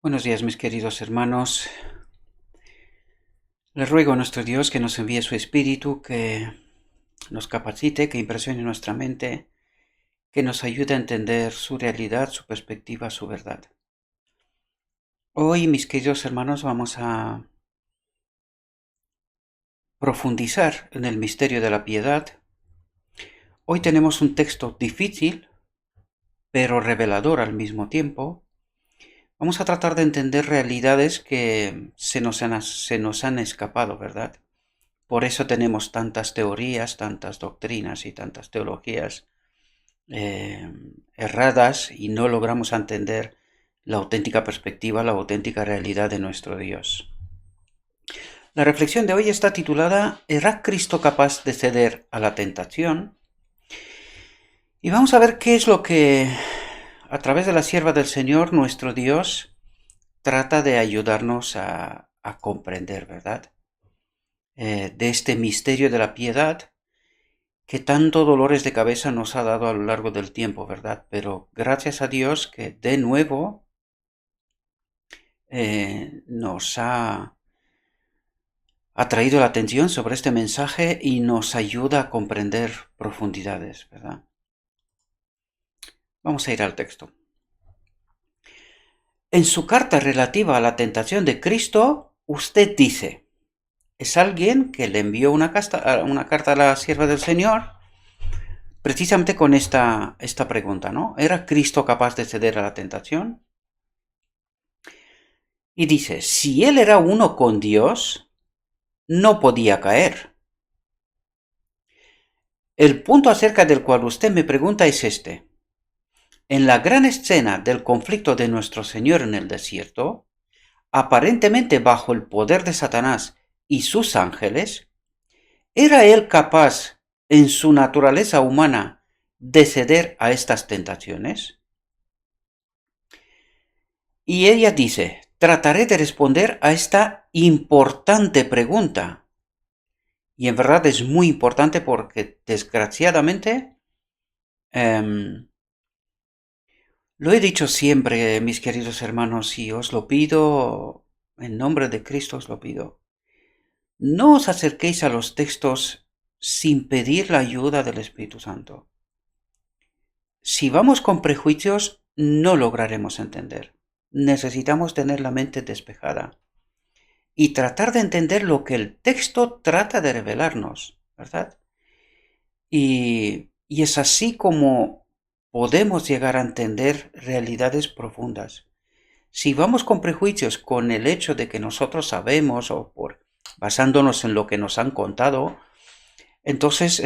Buenos días, mis queridos hermanos. Le ruego a nuestro Dios que nos envíe su Espíritu, que nos capacite, que impresione nuestra mente, que nos ayude a entender su realidad, su perspectiva, su verdad. Hoy, mis queridos hermanos, vamos a profundizar en el misterio de la piedad. Hoy tenemos un texto difícil, pero revelador al mismo tiempo. Vamos a tratar de entender realidades que se nos han escapado, ¿verdad? Por eso tenemos tantas teorías, tantas doctrinas y tantas teologías erradas y no logramos entender la auténtica perspectiva, la auténtica realidad de nuestro Dios. La reflexión de hoy está titulada ¿Era Cristo capaz de ceder a la tentación? Y vamos a ver qué es lo que a través de la sierva del Señor, nuestro Dios, trata de ayudarnos a comprender, ¿verdad? De este misterio de la piedad que tanto dolores de cabeza nos ha dado a lo largo del tiempo, ¿verdad? Pero gracias a Dios que de nuevo nos ha traído la atención sobre este mensaje y nos ayuda a comprender profundidades, ¿verdad? Vamos a ir al texto. En su carta relativa a la tentación de Cristo, usted dice, es alguien que le envió una carta a la sierva del Señor, precisamente con esta pregunta, ¿no? ¿Era Cristo capaz de ceder a la tentación? Y dice, si él era uno con Dios, no podía caer. El punto acerca del cual usted me pregunta es este. En la gran escena del conflicto de nuestro Señor en el desierto, aparentemente bajo el poder de Satanás y sus ángeles, ¿era él capaz, en su naturaleza humana, de ceder a estas tentaciones? Y ella dice, trataré de responder a esta importante pregunta. Y en verdad es muy importante porque, desgraciadamente, lo he dicho siempre, mis queridos hermanos, y os lo pido, en nombre de Cristo os lo pido. No os acerquéis a los textos sin pedir la ayuda del Espíritu Santo. Si vamos con prejuicios, no lograremos entender. Necesitamos tener la mente despejada y tratar de entender lo que el texto trata de revelarnos, ¿verdad? Y es así como podemos llegar a entender realidades profundas. Si vamos con prejuicios con el hecho de que nosotros sabemos o basándonos en lo que nos han contado, entonces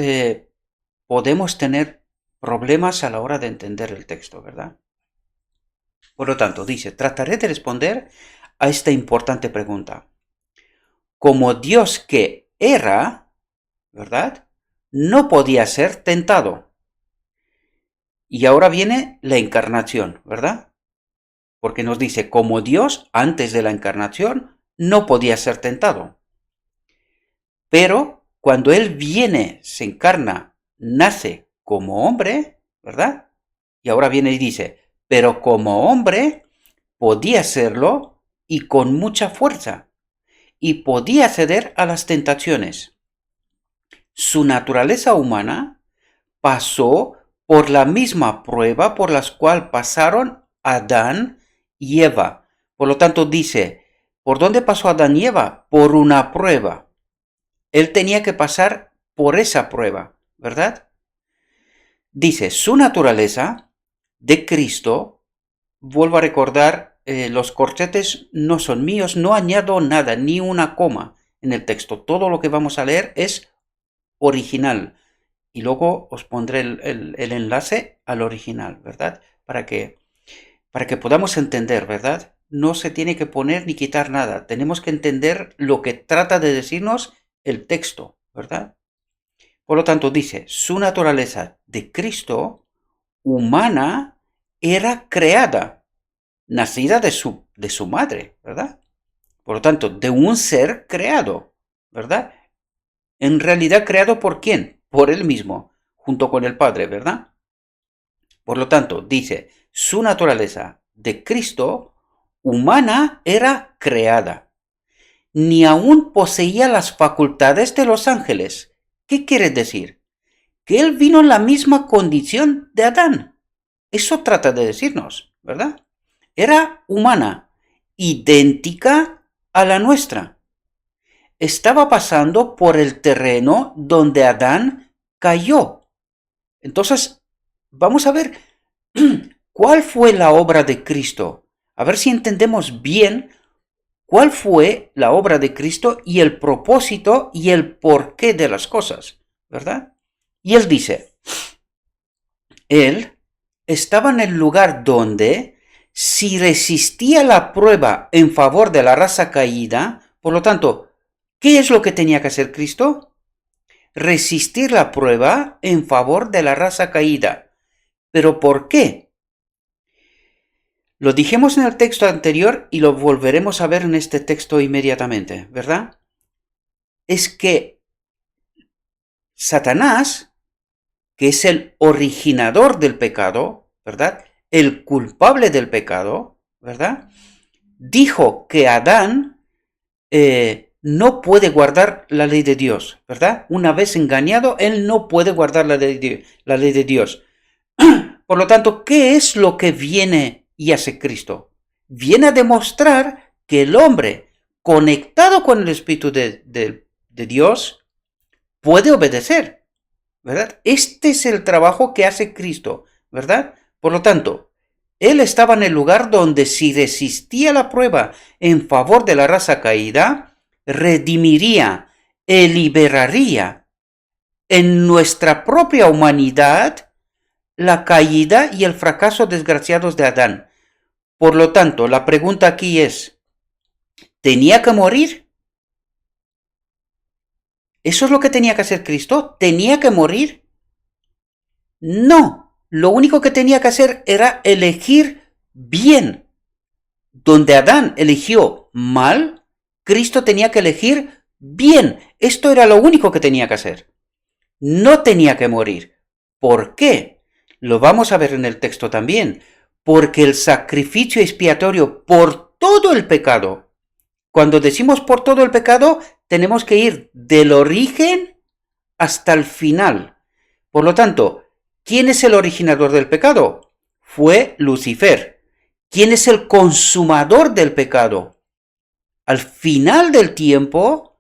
podemos tener problemas a la hora de entender el texto, ¿verdad? Por lo tanto, dice, trataré de responder a esta importante pregunta. Como Dios que era, ¿verdad? No podía ser tentado. Y ahora viene la encarnación, ¿verdad? Porque nos dice, como Dios, antes de la encarnación, no podía ser tentado. Pero cuando Él viene, se encarna, nace como hombre, ¿verdad? Y ahora viene y dice, pero como hombre podía serlo y con mucha fuerza, y podía ceder a las tentaciones. Su naturaleza humana pasó por la misma prueba por la cual pasaron Adán y Eva. Por lo tanto dice, ¿por dónde pasó Adán y Eva? Por una prueba. Él tenía que pasar por esa prueba, ¿verdad? Dice, su naturaleza de Cristo, vuelvo a recordar, los corchetes no son míos, no añado nada, ni una coma en el texto. Todo lo que vamos a leer es original. Y luego os pondré el enlace al original, ¿verdad? Para que podamos entender, ¿verdad? No se tiene que poner ni quitar nada. Tenemos que entender lo que trata de decirnos el texto, ¿verdad? Por lo tanto, dice, su naturaleza de Cristo, humana, era creada, nacida de su madre, ¿verdad? Por lo tanto, de un ser creado, ¿verdad? En realidad creado por quién? Por él mismo, junto con el Padre, ¿verdad? Por lo tanto, dice, su naturaleza de Cristo, humana era creada. Ni aún poseía las facultades de los ángeles. ¿Qué quiere decir? Que él vino en la misma condición de Adán. Eso trata de decirnos, ¿verdad? Era humana, idéntica a la nuestra. Estaba pasando por el terreno donde Adán cayó. Entonces, vamos a ver cuál fue la obra de Cristo. A ver si entendemos bien cuál fue la obra de Cristo y el propósito y el porqué de las cosas, ¿verdad? Y él dice, él estaba en el lugar donde, si resistía la prueba en favor de la raza caída, por lo tanto, ¿qué es lo que tenía que hacer Cristo? Resistir la prueba en favor de la raza caída. ¿Pero por qué? Lo dijimos en el texto anterior y lo volveremos a ver en este texto inmediatamente, ¿verdad? Es que Satanás, que es el originador del pecado, ¿verdad? El culpable del pecado, ¿verdad? Dijo que Adán no puede guardar la ley de Dios, ¿verdad? Una vez engañado, él no puede guardar la ley de Dios. Por lo tanto, ¿qué es lo que viene y hace Cristo? Viene a demostrar que el hombre, conectado con el Espíritu de Dios, puede obedecer, ¿verdad? Este es el trabajo que hace Cristo, ¿verdad? Por lo tanto, él estaba en el lugar donde si resistía la prueba en favor de la raza caída, redimiría, liberaría en nuestra propia humanidad la caída y el fracaso desgraciados de Adán. Por lo tanto, la pregunta aquí es, ¿tenía que morir? ¿Eso es lo que tenía que hacer Cristo? ¿Tenía que morir? No, lo único que tenía que hacer era elegir bien. Donde Adán eligió mal, Cristo tenía que elegir bien. Esto era lo único que tenía que hacer. No tenía que morir. ¿Por qué? Lo vamos a ver en el texto también. Porque el sacrificio expiatorio por todo el pecado, cuando decimos por todo el pecado, tenemos que ir del origen hasta el final. Por lo tanto, ¿quién es el originador del pecado? Fue Lucifer. ¿Quién es el consumador del pecado? Al final del tiempo,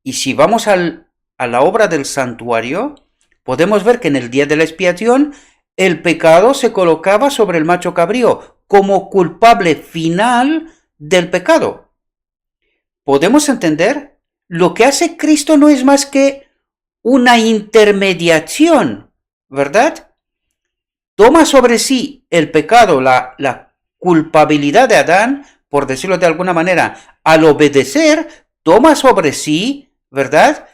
y si vamos a la obra del santuario, podemos ver que en el día de la expiación, el pecado se colocaba sobre el macho cabrío como culpable final del pecado. ¿Podemos entender? Lo que hace Cristo no es más que una intermediación, ¿verdad? Toma sobre sí el pecado, la culpabilidad de Adán, por decirlo de alguna manera, al obedecer, toma sobre sí, ¿verdad?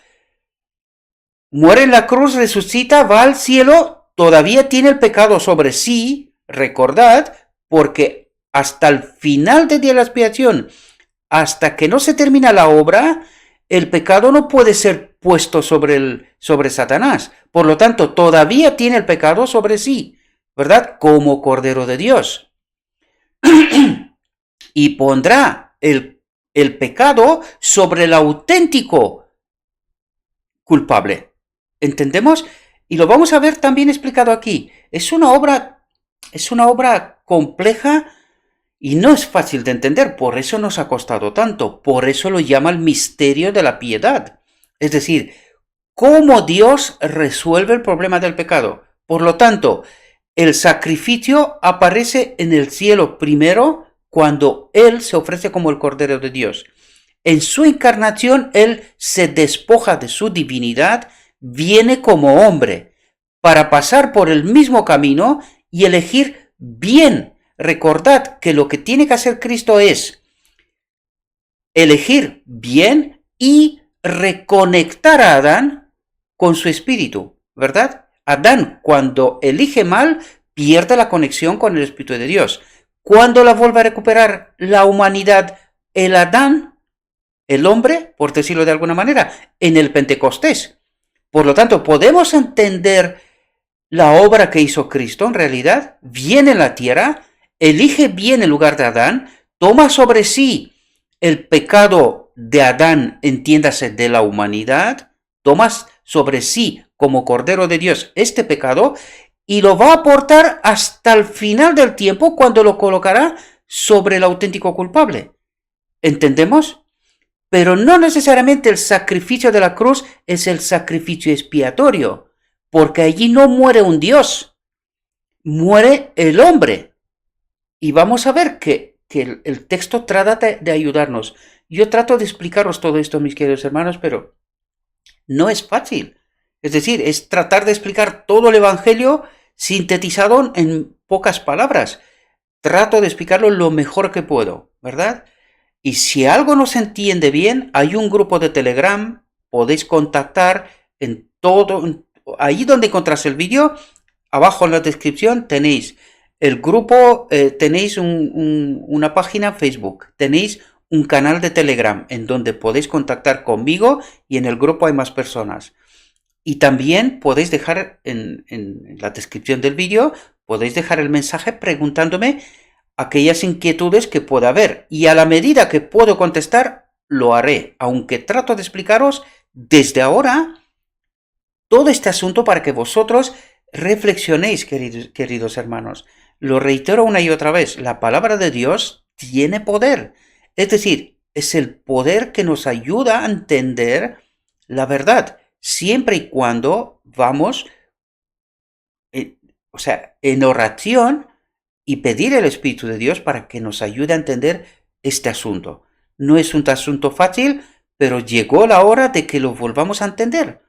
Muere en la cruz, resucita, va al cielo, todavía tiene el pecado sobre sí, recordad, porque hasta el final del día de la expiación, hasta que no se termina la obra, el pecado no puede ser puesto sobre Satanás. Por lo tanto, todavía tiene el pecado sobre sí, ¿verdad? Como Cordero de Dios. Y pondrá el pecado sobre el auténtico culpable. ¿Entendemos? Y lo vamos a ver también explicado aquí. Es una obra compleja y no es fácil de entender, por eso nos ha costado tanto, por eso lo llama el misterio de la piedad. Es decir, cómo Dios resuelve el problema del pecado. Por lo tanto, el sacrificio aparece en el cielo primero cuando Él se ofrece como el Cordero de Dios. En su encarnación, Él se despoja de su divinidad, viene como hombre para pasar por el mismo camino y elegir bien. Recordad que lo que tiene que hacer Cristo es elegir bien y reconectar a Adán con su espíritu, ¿verdad? Adán, cuando elige mal, pierde la conexión con el Espíritu de Dios. ¿Cuándo la vuelve a recuperar la humanidad? El Adán, el hombre, por decirlo de alguna manera, en el Pentecostés. Por lo tanto, podemos entender la obra que hizo Cristo en realidad. Viene a la tierra, elige bien el lugar de Adán, toma sobre sí el pecado de Adán, entiéndase, de la humanidad, toma sobre sí como Cordero de Dios este pecado y lo va a aportar hasta el final del tiempo cuando lo colocará sobre el auténtico culpable. ¿Entendemos? Pero no necesariamente el sacrificio de la cruz es el sacrificio expiatorio, porque allí no muere un Dios, muere el hombre. Y vamos a ver que el texto trata de ayudarnos. Yo trato de explicaros todo esto, mis queridos hermanos, pero no es fácil. Es decir, es tratar de explicar todo el Evangelio sintetizado en pocas palabras. Trato de explicarlo lo mejor que puedo, ¿verdad? Y si algo no se entiende bien, hay un grupo de Telegram, podéis contactar en todo, ahí donde encontráis el vídeo, abajo en la descripción tenéis el grupo, tenéis una página Facebook, tenéis un canal de Telegram en donde podéis contactar conmigo y en el grupo hay más personas. Y también podéis dejar en la descripción del vídeo, podéis dejar el mensaje preguntándome aquellas inquietudes que pueda haber. Y a la medida que puedo contestar, lo haré. Aunque trato de explicaros desde ahora todo este asunto para que vosotros reflexionéis, queridos hermanos. Lo reitero una y otra vez, la palabra de Dios tiene poder. Es decir, es el poder que nos ayuda a entender la verdad, siempre y cuando vamos, en oración y pedir el Espíritu de Dios para que nos ayude a entender este asunto. No es un asunto fácil, pero llegó la hora de que lo volvamos a entender,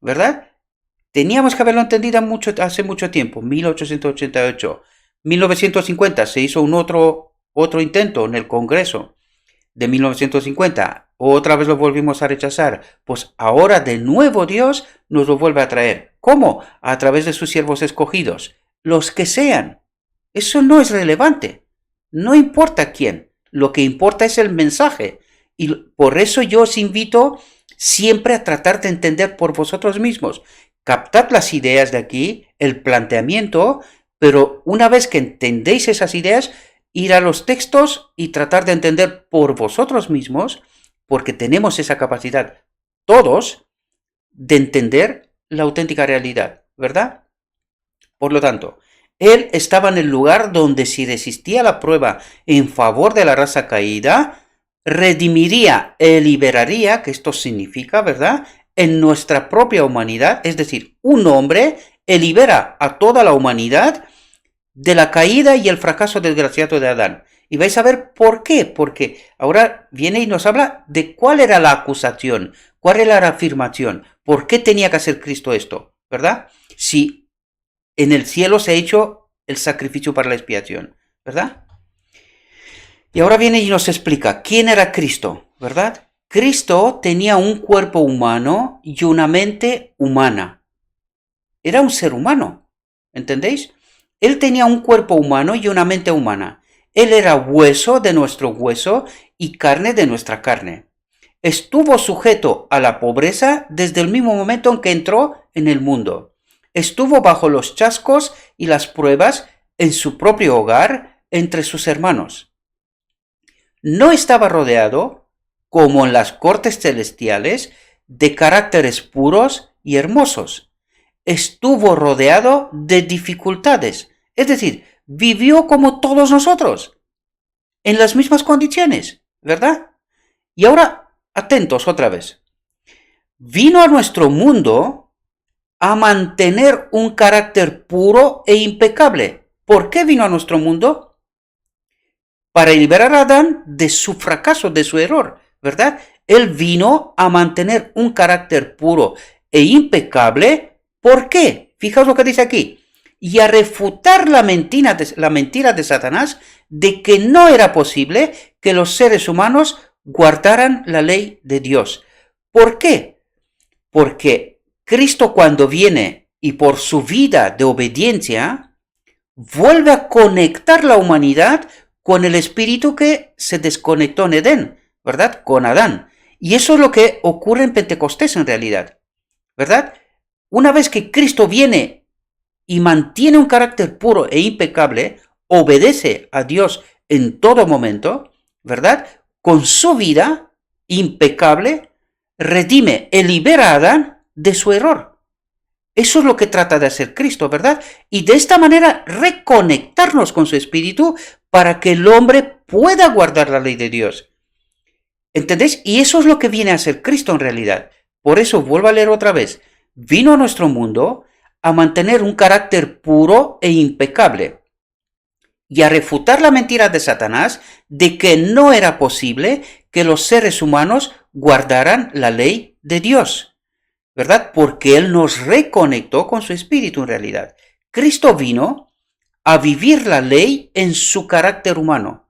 ¿verdad? Teníamos que haberlo entendido hace mucho tiempo, 1888. 1950 se hizo un otro intento en el Congreso de 1950. Otra vez lo volvimos a rechazar. Pues ahora de nuevo Dios nos lo vuelve a traer. ¿Cómo? A través de sus siervos escogidos. Los que sean. Eso no es relevante. No importa quién. Lo que importa es el mensaje. Y por eso yo os invito siempre a tratar de entender por vosotros mismos. Captad las ideas de aquí, el planteamiento, pero una vez que entendéis esas ideas, ir a los textos y tratar de entender por vosotros mismos, porque tenemos esa capacidad todos de entender la auténtica realidad, ¿verdad? Por lo tanto, él estaba en el lugar donde si resistía la prueba en favor de la raza caída, redimiría y liberaría, que esto significa, ¿verdad?, en nuestra propia humanidad, es decir, un hombre libera a toda la humanidad de la caída y el fracaso desgraciado de Adán. Y vais a ver por qué, porque ahora viene y nos habla de cuál era la acusación, cuál era la afirmación, por qué tenía que hacer Cristo esto, ¿verdad? Si en el cielo se ha hecho el sacrificio para la expiación, ¿verdad? Y ahora viene y nos explica quién era Cristo, ¿verdad? Cristo tenía un cuerpo humano y una mente humana. Era un ser humano, ¿entendéis? Él tenía un cuerpo humano y una mente humana. Él era hueso de nuestro hueso y carne de nuestra carne. Estuvo sujeto a la pobreza desde el mismo momento en que entró en el mundo. Estuvo bajo los chascos y las pruebas en su propio hogar entre sus hermanos. No estaba rodeado, como en las cortes celestiales, de caracteres puros y hermosos. Estuvo rodeado de dificultades, es decir, vivió como todos nosotros, en las mismas condiciones, ¿verdad? Y ahora, atentos otra vez. Vino a nuestro mundo a mantener un carácter puro e impecable. ¿Por qué vino a nuestro mundo? Para liberar a Adán de su fracaso, de su error, ¿verdad? Él vino a mantener un carácter puro e impecable. ¿Por qué? Fijaos lo que dice aquí. Y a refutar la mentira de Satanás de que no era posible que los seres humanos guardaran la ley de Dios. ¿Por qué? Porque Cristo, cuando viene y por su vida de obediencia, vuelve a conectar la humanidad con el espíritu que se desconectó en Edén, ¿verdad? Con Adán. Y eso es lo que ocurre en Pentecostés en realidad, ¿verdad? Una vez que Cristo viene y mantiene un carácter puro e impecable, obedece a Dios en todo momento, ¿verdad? Con su vida impecable, redime y libera a Adán de su error. Eso es lo que trata de hacer Cristo, ¿verdad? Y de esta manera reconectarnos con su espíritu para que el hombre pueda guardar la ley de Dios. ¿Entendéis? Y eso es lo que viene a hacer Cristo en realidad. Por eso, vuelvo a leer otra vez, vino a nuestro mundo a mantener un carácter puro e impecable y a refutar la mentira de Satanás de que no era posible que los seres humanos guardaran la ley de Dios, ¿verdad? Porque Él nos reconectó con su espíritu en realidad. Cristo vino a vivir la ley en su carácter humano,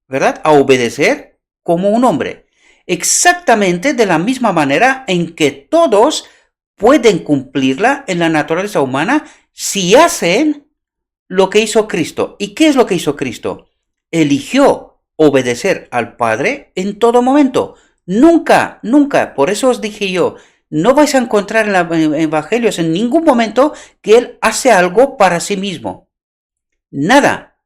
¿verdad? A obedecer como un hombre. Exactamente de la misma manera en que todos pueden cumplirla en la naturaleza humana si hacen lo que hizo Cristo. ¿Y qué es lo que hizo Cristo? Eligió obedecer al Padre en todo momento. Nunca, nunca, por eso os dije yo, no vais a encontrar en los evangelios en ningún momento que Él hace algo para sí mismo. Nada,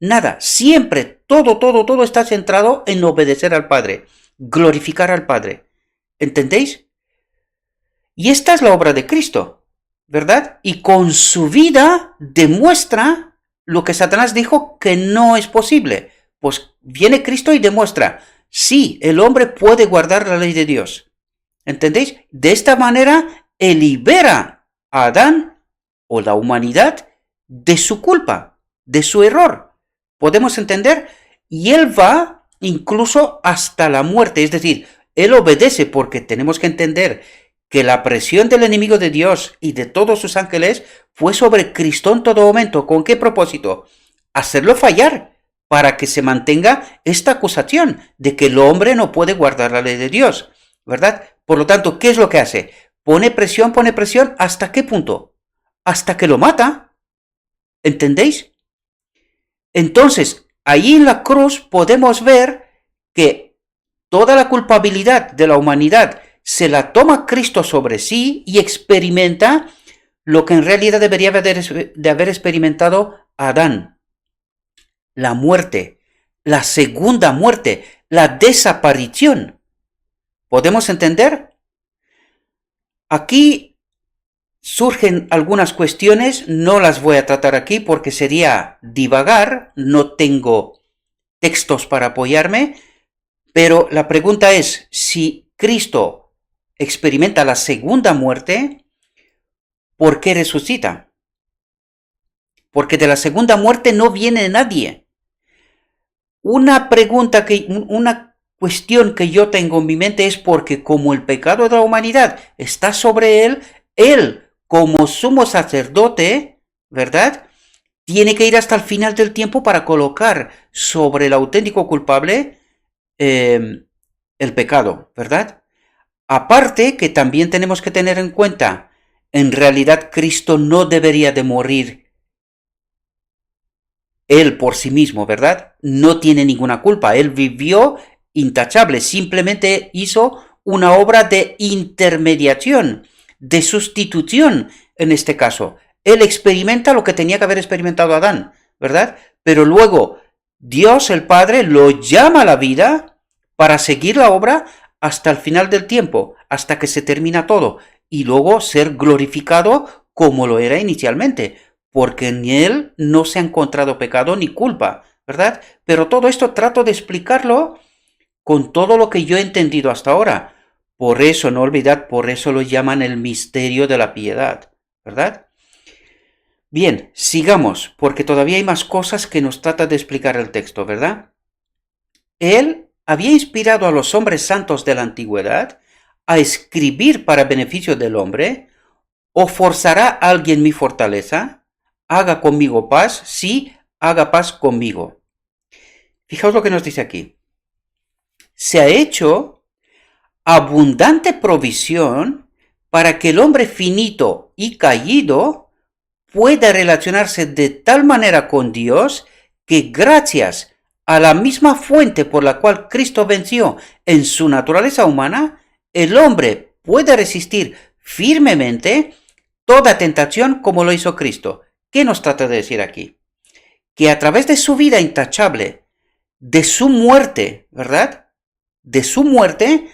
nada. Siempre, todo está centrado en obedecer al Padre, glorificar al Padre. ¿Entendéis? Y esta es la obra de Cristo, ¿verdad? Y con su vida demuestra lo que Satanás dijo que no es posible. Pues viene Cristo y demuestra, sí, el hombre puede guardar la ley de Dios. ¿Entendéis? De esta manera, él libera a Adán o la humanidad de su culpa, de su error. ¿Podemos entender? Y él va incluso hasta la muerte, es decir, él obedece porque tenemos que entender que la presión del enemigo de Dios y de todos sus ángeles fue sobre Cristo en todo momento. ¿Con qué propósito? Hacerlo fallar para que se mantenga esta acusación de que el hombre no puede guardar la ley de Dios, ¿verdad? Por lo tanto, ¿qué es lo que hace? Pone presión, ¿hasta qué punto? Hasta que lo mata. ¿Entendéis? Entonces, ahí en la cruz podemos ver que toda la culpabilidad de la humanidad se la toma Cristo sobre sí y experimenta lo que en realidad debería de haber experimentado Adán. La muerte, la segunda muerte, la desaparición. ¿Podemos entender? Aquí surgen algunas cuestiones, no las voy a tratar aquí porque sería divagar, no tengo textos para apoyarme, pero la pregunta es, si Cristo experimenta la segunda muerte, ¿por qué resucita? Porque de la segunda muerte no viene nadie. Una cuestión que yo tengo en mi mente es porque como el pecado de la humanidad está sobre él como sumo sacerdote, ¿verdad? Tiene que ir hasta el final del tiempo para colocar sobre el auténtico culpable el pecado, ¿verdad? Aparte que también tenemos que tener en cuenta, en realidad Cristo no debería de morir él por sí mismo, ¿verdad? No tiene ninguna culpa, él vivió intachable, simplemente hizo una obra de intermediación, de sustitución en este caso. Él experimenta lo que tenía que haber experimentado Adán, ¿verdad? Pero luego Dios el Padre lo llama a la vida para seguir la obra hasta el final del tiempo, hasta que se termina todo, y luego ser glorificado como lo era inicialmente, porque en él no se ha encontrado pecado ni culpa, ¿verdad? Pero todo esto trato de explicarlo con todo lo que yo he entendido hasta ahora. Por eso, no olvidad, por eso lo llaman el misterio de la piedad, ¿verdad? Bien, sigamos, porque todavía hay más cosas que nos trata de explicar el texto, ¿verdad? Él había inspirado a los hombres santos de la antigüedad a escribir para beneficio del hombre. ¿O forzará a alguien mi fortaleza? Haga conmigo paz, sí, haga paz conmigo. Fijaos lo que nos dice aquí. Se ha hecho abundante provisión para que el hombre finito y caído pueda relacionarse de tal manera con Dios que gracias a la misma fuente por la cual Cristo venció en su naturaleza humana, el hombre puede resistir firmemente toda tentación como lo hizo Cristo. ¿Qué nos trata de decir aquí? Que a través de su vida intachable, de su muerte, ¿verdad? De su muerte,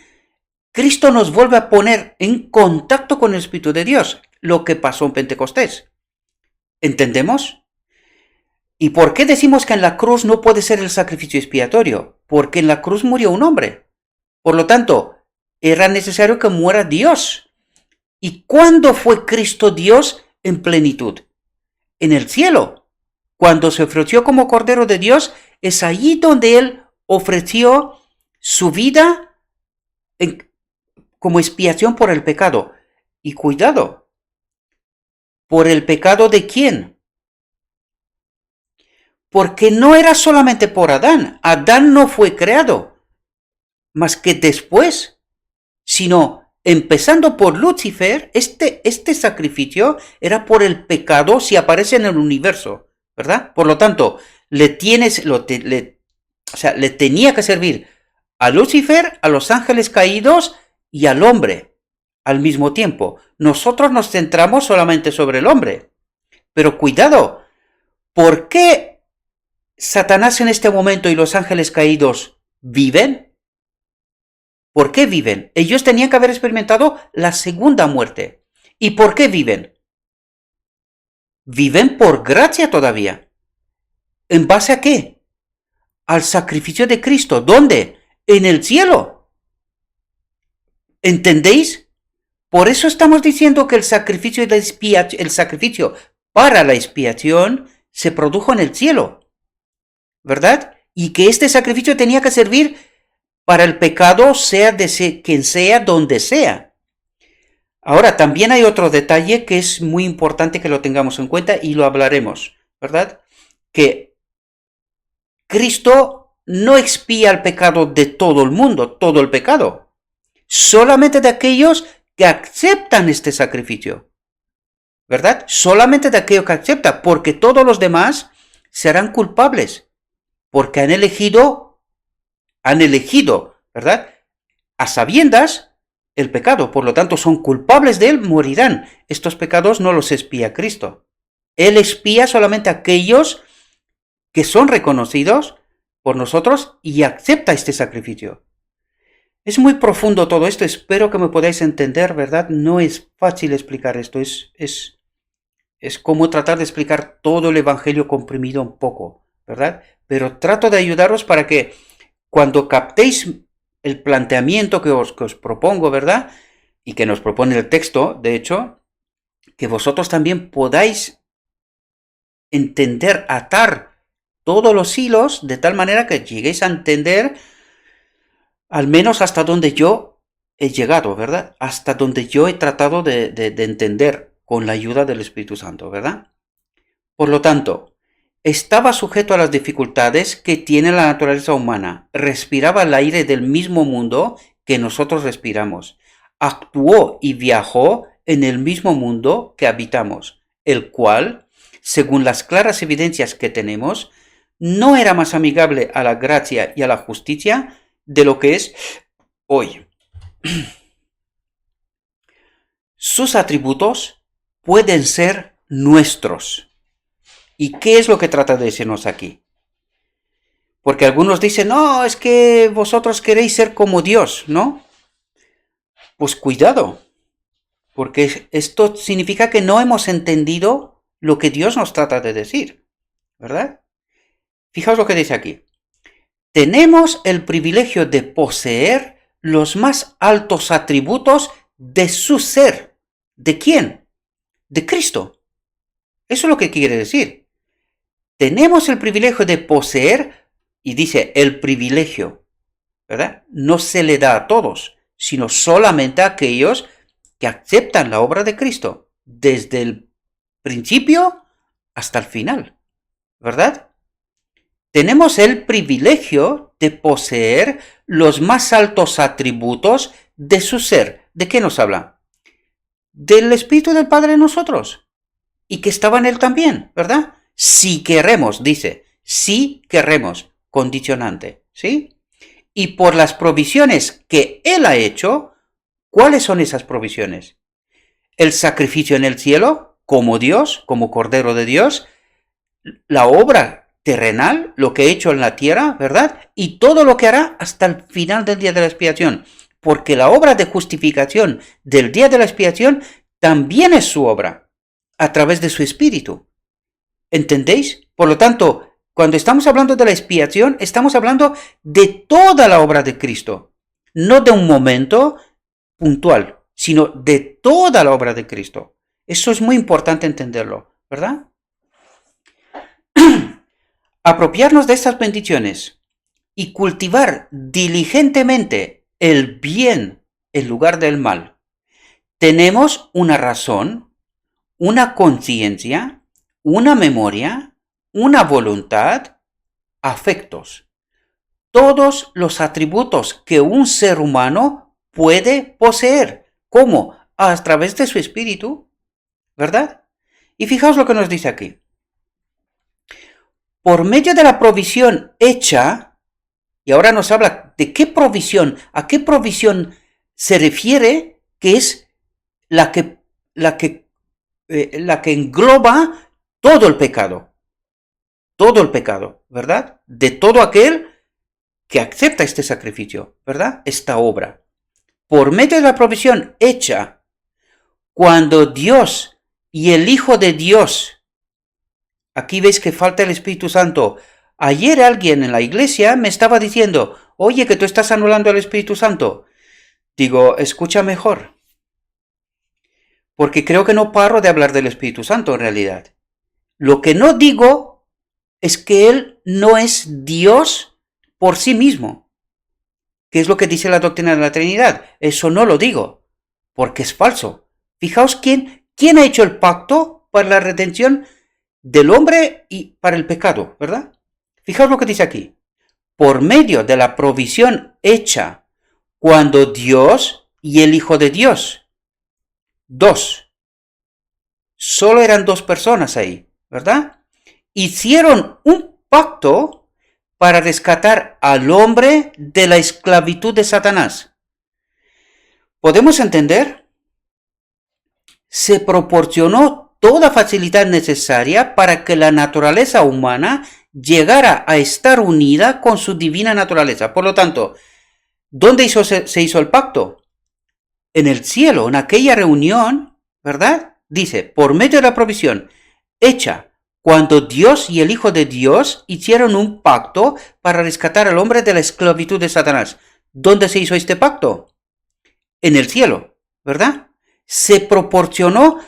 Cristo nos vuelve a poner en contacto con el Espíritu de Dios, lo que pasó en Pentecostés. ¿Entendemos? ¿Y por qué decimos que en la cruz no puede ser el sacrificio expiatorio? Porque en la cruz murió un hombre. Por lo tanto, era necesario que muera Dios. ¿Y cuándo fue Cristo Dios en plenitud? En el cielo. Cuando se ofreció como Cordero de Dios, es allí donde Él ofreció su vida como expiación por el pecado. Y cuidado, ¿por el pecado de quién? Porque no era solamente por Adán. Adán no fue creado más que después, sino empezando por Lucifer. Este sacrificio era por el pecado si aparece en el universo, ¿verdad? Por lo tanto, le tenía que servir a Lucifer, a los ángeles caídos y al hombre al mismo tiempo. Nosotros nos centramos solamente sobre el hombre. Pero cuidado, ¿por qué Satanás en este momento y los ángeles caídos viven? ¿Por qué viven? Ellos tenían que haber experimentado la segunda muerte. ¿Y por qué viven? Viven por gracia todavía. ¿En base a qué? Al sacrificio de Cristo. ¿Dónde? En el cielo. ¿Entendéis? Por eso estamos diciendo que el sacrificio para la expiación se produjo en el cielo, ¿verdad? Y que este sacrificio tenía que servir para el pecado, sea de quien sea, donde sea. Ahora, también hay otro detalle que es muy importante que lo tengamos en cuenta y lo hablaremos, ¿verdad? Que Cristo no expía el pecado de todo el mundo, todo el pecado, solamente de aquellos que aceptan este sacrificio, ¿verdad? Solamente de aquellos que aceptan, porque todos los demás serán culpables, porque han elegido, ¿verdad? A sabiendas el pecado, por lo tanto son culpables de él, morirán. Estos pecados no los expía Cristo. Él expía solamente a aquellos que son reconocidos por nosotros y acepta este sacrificio. Es muy profundo todo esto, espero que me podáis entender, ¿verdad? No es fácil explicar esto, es como tratar de explicar todo el Evangelio comprimido un poco, ¿verdad? Pero trato de ayudaros para que cuando captéis el planteamiento que os propongo, ¿verdad? Y que nos propone el texto, de hecho, que vosotros también podáis entender, atar todos los hilos de tal manera que lleguéis a entender al menos hasta donde yo he llegado, ¿verdad? Hasta donde yo he tratado de entender con la ayuda del Espíritu Santo, ¿verdad? Por lo tanto, estaba sujeto a las dificultades que tiene la naturaleza humana. Respiraba el aire del mismo mundo que nosotros respiramos. Actuó y viajó en el mismo mundo que habitamos, el cual, según las claras evidencias que tenemos, no era más amigable a la gracia y a la justicia de lo que es hoy. Sus atributos pueden ser nuestros. ¿Y qué es lo que trata de decirnos aquí? Porque algunos dicen, no, es que vosotros queréis ser como Dios, ¿no? Pues cuidado, porque esto significa que no hemos entendido lo que Dios nos trata de decir, ¿verdad? Fijaos lo que dice aquí. Tenemos el privilegio de poseer los más altos atributos de su ser. ¿De quién? De Cristo. Eso es lo que quiere decir. Tenemos el privilegio de poseer, y dice el privilegio, ¿verdad? No se le da a todos, sino solamente a aquellos que aceptan la obra de Cristo, desde el principio hasta el final, ¿verdad? Tenemos el privilegio de poseer los más altos atributos de su ser. ¿De qué nos habla? Del Espíritu del Padre en nosotros. Y que estaba en Él también, ¿verdad? Si queremos, dice. Si queremos, condicionante, ¿sí? Y por las provisiones que Él ha hecho, ¿cuáles son esas provisiones? El sacrificio en el cielo, como Dios, como Cordero de Dios, la obra terrenal, lo que he hecho en la tierra, ¿verdad? Y todo lo que hará hasta el final del día de la expiación. Porque la obra de justificación del día de la expiación también es su obra, a través de su Espíritu. ¿Entendéis? Por lo tanto, cuando estamos hablando de la expiación, estamos hablando de toda la obra de Cristo. No de un momento puntual, sino de toda la obra de Cristo. Eso es muy importante entenderlo, ¿verdad? Apropiarnos de estas bendiciones y cultivar diligentemente el bien en lugar del mal. Tenemos una razón, una conciencia, una memoria, una voluntad, afectos. Todos los atributos que un ser humano puede poseer. ¿Cómo? A través de su espíritu, ¿verdad? Y fijaos lo que nos dice aquí. Por medio de la provisión hecha, y ahora nos habla de qué provisión, a qué provisión se refiere, que es la que engloba todo el pecado, ¿verdad? De todo aquel que acepta este sacrificio, ¿verdad? Esta obra. Por medio de la provisión hecha, cuando Dios y el Hijo de Dios, aquí veis que falta el Espíritu Santo. Ayer alguien en la iglesia me estaba diciendo, oye, que tú estás anulando al Espíritu Santo. Digo, escucha mejor. Porque creo que no paro de hablar del Espíritu Santo en realidad. Lo que no digo es que Él no es Dios por sí mismo. ¿Qué es lo que dice la doctrina de la Trinidad? Eso no lo digo, porque es falso. Fijaos quién ha hecho el pacto para la redención del hombre y para el pecado, ¿verdad? Fijaos lo que dice aquí. Por medio de la provisión hecha cuando Dios y el Hijo de Dios, dos, solo eran dos personas ahí, ¿verdad? Hicieron un pacto para rescatar al hombre de la esclavitud de Satanás. ¿Podemos entender? Se proporcionó toda facilidad necesaria para que la naturaleza humana llegara a estar unida con su divina naturaleza. Por lo tanto, ¿dónde se hizo el pacto? En el cielo, en aquella reunión, ¿verdad? Dice, por medio de la provisión hecha cuando Dios y el Hijo de Dios hicieron un pacto para rescatar al hombre de la esclavitud de Satanás. ¿Dónde se hizo este pacto? En el cielo, ¿verdad? Se proporcionó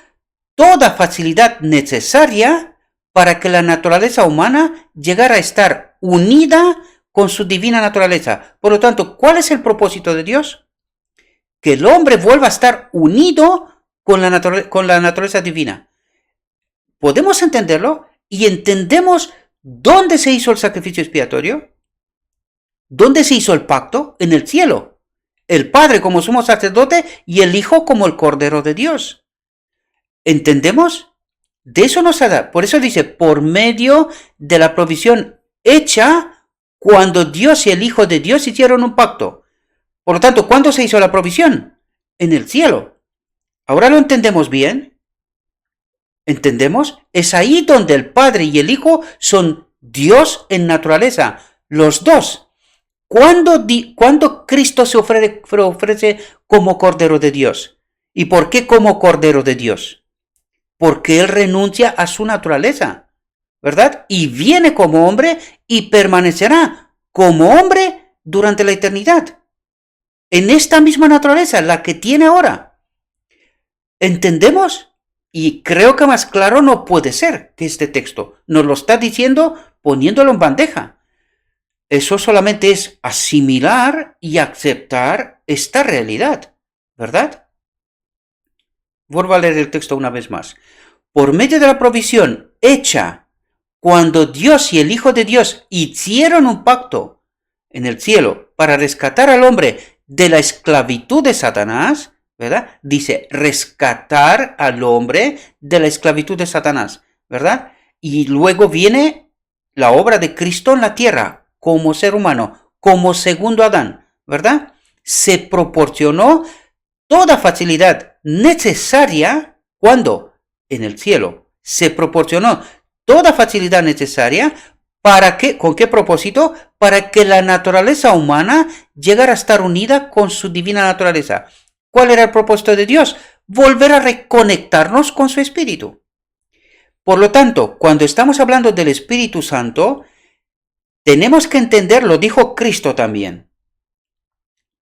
toda facilidad necesaria para que la naturaleza humana llegara a estar unida con su divina naturaleza. Por lo tanto, ¿cuál es el propósito de Dios? Que el hombre vuelva a estar unido con la naturaleza divina. ¿Podemos entenderlo? Y entendemos dónde se hizo el sacrificio expiatorio. ¿Dónde se hizo el pacto? En el cielo. El Padre como sumo sacerdote y el Hijo como el Cordero de Dios. ¿Entendemos? De eso nos da. Por eso dice, por medio de la provisión hecha cuando Dios y el Hijo de Dios hicieron un pacto. Por lo tanto, ¿cuándo se hizo la provisión? En el cielo. ¿Ahora lo entendemos bien? ¿Entendemos? Es ahí donde el Padre y el Hijo son Dios en naturaleza. Los dos. ¿Cuándo Cristo se ofrece como Cordero de Dios? ¿Y por qué como Cordero de Dios? Porque Él renuncia a su naturaleza, ¿verdad? Y viene como hombre y permanecerá como hombre durante la eternidad. En esta misma naturaleza, la que tiene ahora. ¿Entendemos? Y creo que más claro no puede ser que este texto nos lo está diciendo poniéndolo en bandeja. Eso solamente es asimilar y aceptar esta realidad, ¿verdad? Vuelvo a leer el texto una vez más. Por medio de la provisión hecha cuando Dios y el Hijo de Dios hicieron un pacto en el cielo para rescatar al hombre de la esclavitud de Satanás, ¿verdad? Dice, rescatar al hombre de la esclavitud de Satanás, ¿verdad? Y luego viene la obra de Cristo en la tierra, como ser humano, como segundo Adán, ¿verdad? Se proporcionó toda facilidad necesaria, ¿cuándo? En el cielo. Se proporcionó toda facilidad necesaria ¿Para qué? ¿Con qué propósito? Para que la naturaleza humana llegara a estar unida con su divina naturaleza. ¿Cuál era el propósito de Dios? Volver a reconectarnos con su Espíritu. Por lo tanto, cuando estamos hablando del Espíritu Santo, tenemos que entender, lo dijo Cristo también,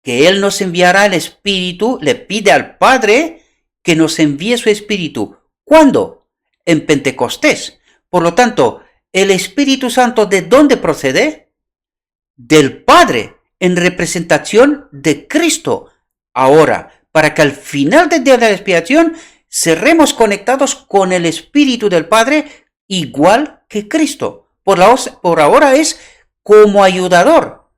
que Él nos enviará el Espíritu, le pide al Padre que nos envíe su Espíritu. ¿Cuándo? En Pentecostés. Por lo tanto, ¿el Espíritu Santo de dónde procede? Del Padre, en representación de Cristo. Ahora, para que al final del día de la expiación cerremos conectados con el Espíritu del Padre igual que Cristo. Por ahora es como ayudador,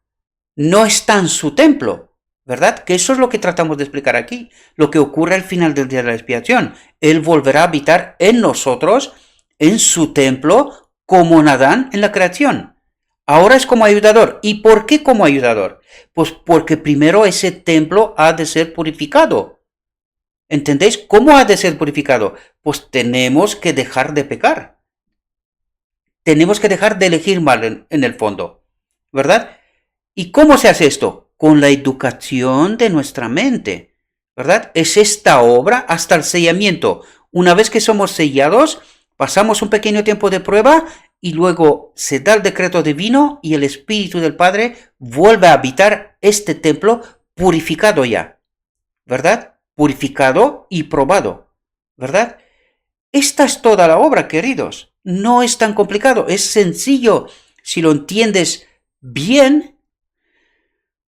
no está en su templo, ¿verdad? Que eso es lo que tratamos de explicar aquí, lo que ocurre al final del día de la expiación. Él volverá a habitar en nosotros, en su templo, como Adán en la creación. Ahora es como ayudador. ¿Y por qué como ayudador? Pues porque primero ese templo ha de ser purificado. ¿Entendéis? ¿Cómo ha de ser purificado? Pues tenemos que dejar de pecar. Tenemos que dejar de elegir mal en el fondo, ¿verdad? ¿Y cómo se hace esto? Con la educación de nuestra mente, ¿verdad? Es esta obra hasta el sellamiento. Una vez que somos sellados, pasamos un pequeño tiempo de prueba y luego se da el decreto divino y el Espíritu del Padre vuelve a habitar este templo purificado ya, ¿verdad? Purificado y probado, ¿verdad? Esta es toda la obra, queridos. No es tan complicado, es sencillo si lo entiendes bien.